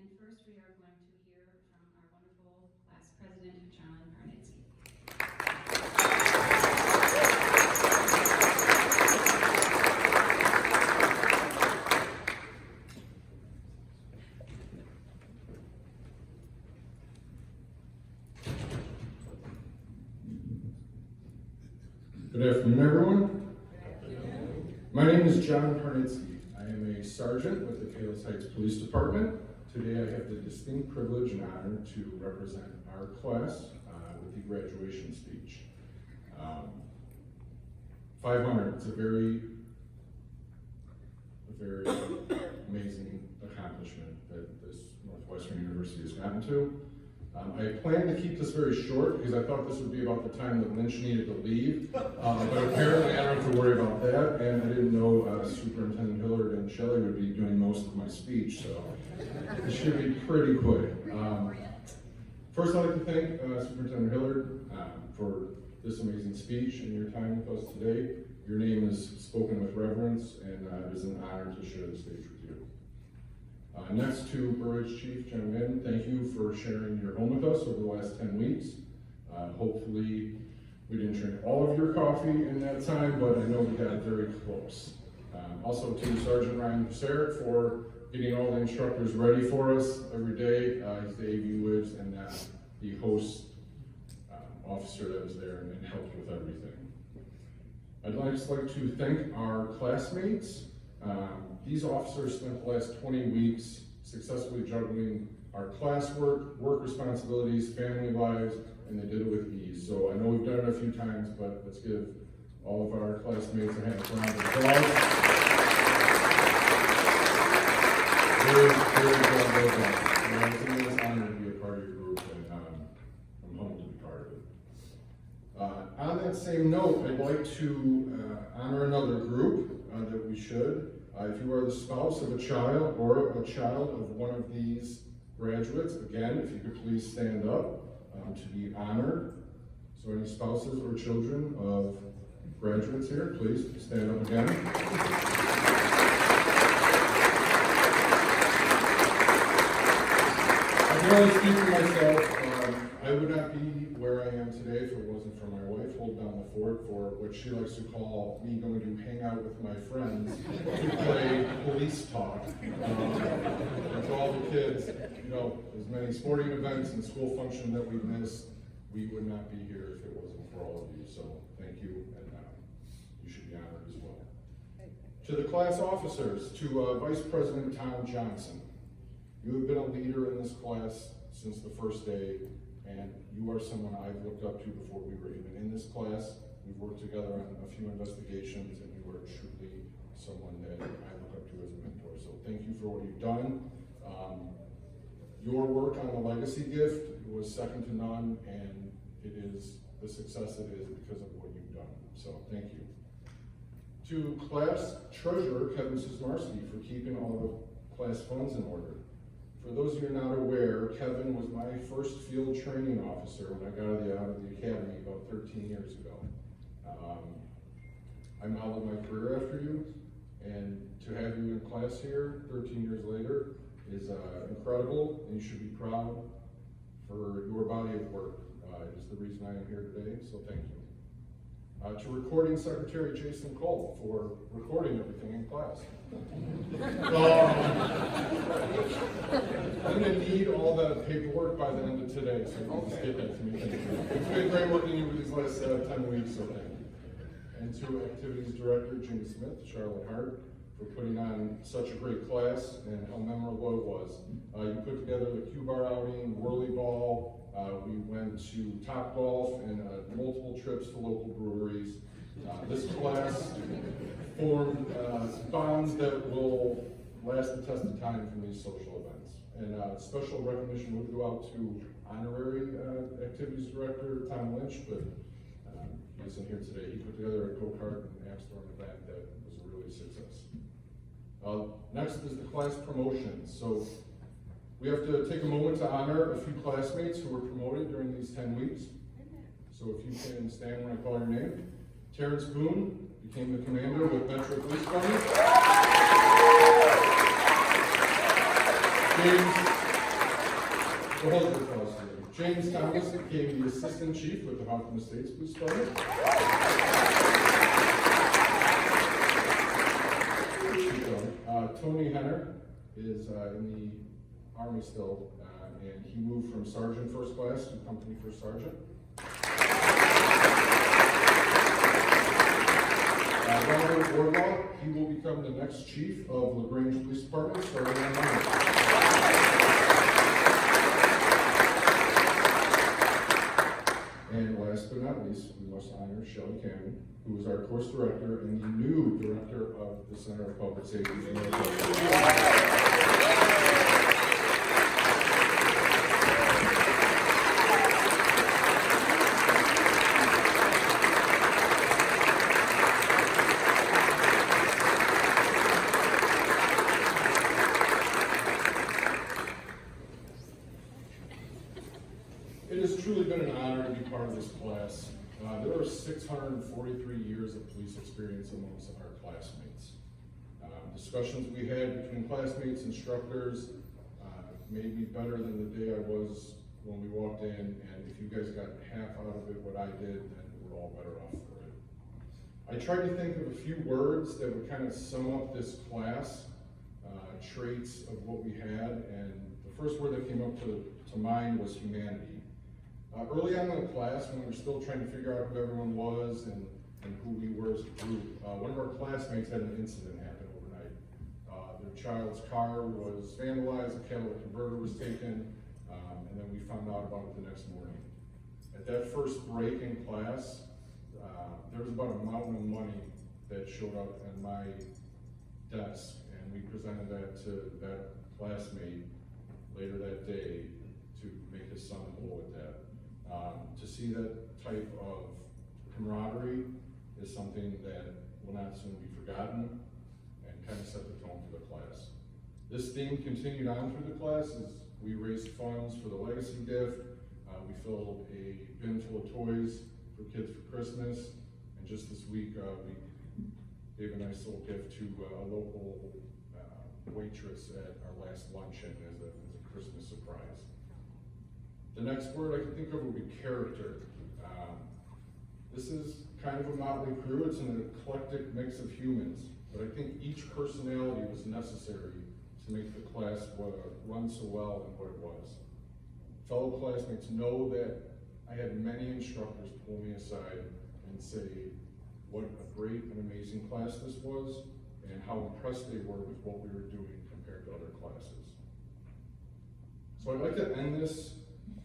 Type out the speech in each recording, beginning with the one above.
And first we are going to hear from our wonderful class president, John Parnitsky. Good afternoon, everyone. My name is John Parnitsky. I am a sergeant with the Palos Heights Police Department. Today I have the distinct privilege and honor to represent our class with the graduation speech. 500, it's a very amazing accomplishment that this Northwestern University has gotten to. I planned to keep this very short because I thought this would be about the time that Lynch needed to leave, but apparently I don't have to worry about that, and I didn't know Superintendent Hillard and Shelley would be doing most of my speech, so it should be pretty quick. First, I'd like to thank Superintendent Hillard for this amazing speech and your time with us today. Your name is spoken with reverence, and it is an honor to share the stage with you. Next to Burridge Chief Jim Min, thank you for sharing your home with us over the last 10 weeks. Hopefully we didn't drink all of your coffee in that time, but I know we got very close. Also to Sergeant Ryan Safet for getting all the instructors ready for us every day. He's the AV Wiz and the host officer that was there and helped with everything. I'd just like to thank our classmates. These officers spent the last 20 weeks successfully juggling our classwork, work responsibilities, family lives, and they did it with ease. So I know we've done it a few times, but let's give all of our classmates a round of applause. Very well done. It's an immense honor to be a part of your group, and I'm humbled to be part of it. On that same note, I'd like to honor another group that we should. If you are the spouse of a child or a child of one of these graduates, again, if you could please stand up to be honored. So any spouses or children of graduates here, please stand up again. I can only speak for myself. I would not be where I am today if it wasn't for my wife holding down the fort for what she likes to call me going to hang out with my friends to play police talk. And to all the kids, as many sporting events and school functions that we missed, we would not be here if it wasn't for all of you. So thank you, and you should be honored as well. To the class officers, to Vice President Tom Johnson, you have been a leader in this class since the first day, and you are someone I've looked up to before we were even in this class. We've worked together on a few investigations, and you are truly someone that I look up to as a mentor. So thank you for what you've done. Your work on the legacy gift was second to none, and it is the success it is because of what you've done. So thank you. To class treasurer, Kevin Sismarski, for keeping all the class funds in order. For those of you not aware, Kevin was my first field training officer when I got out of the academy about 13 years ago. I modeled my career after you, and to have you in class here 13 years later is incredible, and you should be proud for your body of work. It is the reason I am here today, so thank you. To Recording Secretary Jason Cole for recording everything in class. I'm going to need all that paperwork by the end of today, so you can just get that to me. It's been great working you with these last 10 weeks, so thank you. And to Activities Director Jimmy Smith, Charlotte Hart, for putting on such a great class and how memorable it was. You put together the Q-Bar outing, Whirly Ball, we went to Top Golf and multiple trips to local breweries. This class formed bonds that will last the test of time from these social events. And special recognition would go out to honorary activities director Tom Lynch, but he isn't here today. He put together a go-kart and app storm event that was a really success. Next is the class promotions. So we have to take a moment to honor a few classmates who were promoted during these 10 weeks. So if you can stand when I call your name. Terrence Boone became the commander with Metro Police Department. Thomas became the assistant chief with the Houghton Estates Police Department. Tony Henner is in the Army still, and he moved from sergeant first class to company first sergeant. Robert Orlaw, he will become the next chief of LaGrange Police Department starting on Monday. And last but not least, we must honor Shelley Cannon, who is our course director and the new director of the Center of Public Safety. It has truly been an honor to be part of this class. There are 643 years of police experience amongst our classmates. Discussions we had between classmates, instructors, made me better than the day I was when we walked in, and if you guys got half out of it what I did, then we're all better off for it. I tried to think of a few words that would kind of sum up this class, traits of what we had, and the first word that came up to mind was humanity. Early on in the class, when we were still trying to figure out who everyone was and who we were as a group, one of our classmates had an incident happen overnight. Their child's car was vandalized, a catalytic converter was taken, and then we found out about it the next morning. At that first break in class, there was about a mountain of money that showed up on my desk, and we presented that to that classmate later that day to make his son whole with that. To see that type of camaraderie is something that will not soon be forgotten and kind of set the tone for the class. This theme continued on through the class as we raised funds for the legacy gift. We filled a bin full of toys for kids for Christmas, and just this week we gave a nice little gift to a local waitress at our last luncheon as a Christmas surprise. The next word I can think of would be character. This is kind of a motley crew. It's an eclectic mix of humans, but I think each personality was necessary to make the class run so well and what it was. Fellow classmates know that I had many instructors pull me aside and say what a great and amazing class this was and how impressed they were with what we were doing compared to other classes. So I'd like to end this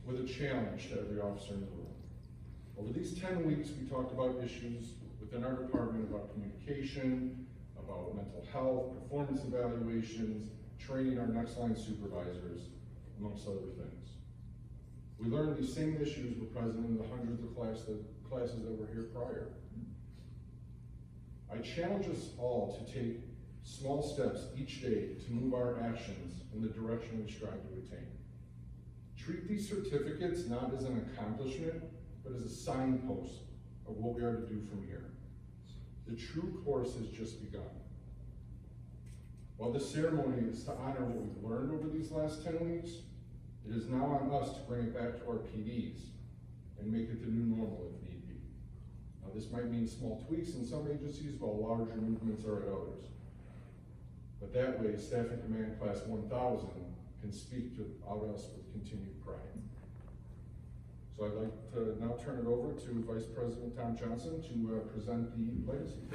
with a challenge to every officer in the room. Over these 10 weeks, we talked about issues within our department about communication, about mental health, performance evaluations, training our next line supervisors, amongst other things. We learned these same issues were present in the hundreds of classes that were here prior. I challenge us all to take small steps each day to move our actions in the direction we strive to attain. Treat these certificates not as an accomplishment, but as a signpost of what we are to do from here. The true course has just begun. While this ceremony is to honor what we've learned over these last 10 weeks, it is now on us to bring it back to our PDs and make it the new normal if need be. Now, this might mean small tweaks in some agencies, while larger movements are at others. But that way, Staff and Command Class 1000 can speak about us with continued pride. So I'd like to now turn it over to Vice President Tom Johnson to present the legacy.